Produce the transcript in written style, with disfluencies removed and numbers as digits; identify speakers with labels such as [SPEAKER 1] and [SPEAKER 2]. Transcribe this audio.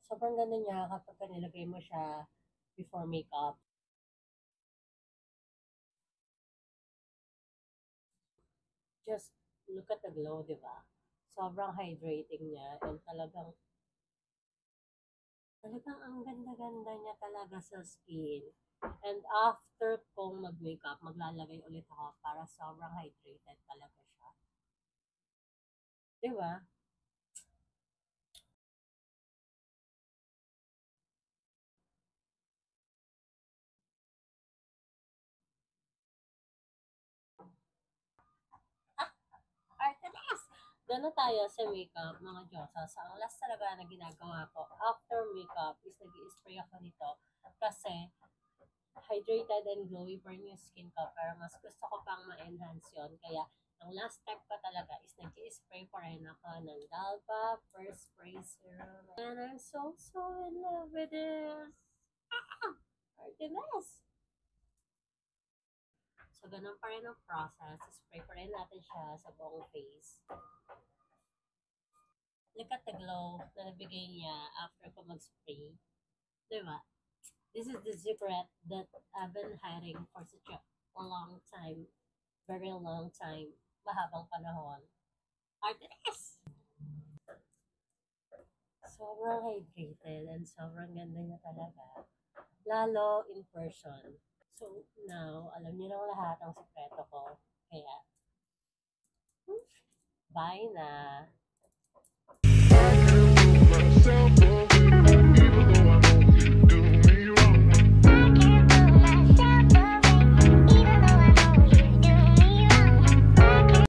[SPEAKER 1] Sobrang ganda niya kapag nilagay mo siya before makeup. Just look at the glow, di ba? Sobrang hydrating niya and talagang ang ganda-ganda niya talaga sa skin. And after kong mag-makeup, maglalagay ulit ako para sobrang hydrated talaga siya. Di ba? Artemis! Doon na tayo sa makeup, mga Diyosa. So, ang last talaga na ginagawa ko after makeup is nag-i-spray ako nito kasi hydrated and glowy pa rin yung skin ko pero mas gusto ko pang ma-enhance yun. Kaya, ang last step ko talaga is nag-i-spray pa rin ako ng Dalpa First Spray Serum. And I'm so in love with this. Artemis! So, ganun pa rin ang process. Spray pa rin natin siya sa buong face. Look at the glow na nabigay niya after ko mag-spray. Diba? This is the secret that I've been hiding for such a long time. Very long time. Mahabang panahon. Artemis! Sobrang hydrated and sobrang ganda niya talaga. Lalo in person. So now, alam niyo na lahat ang sekreto ko. Kaya, bye na!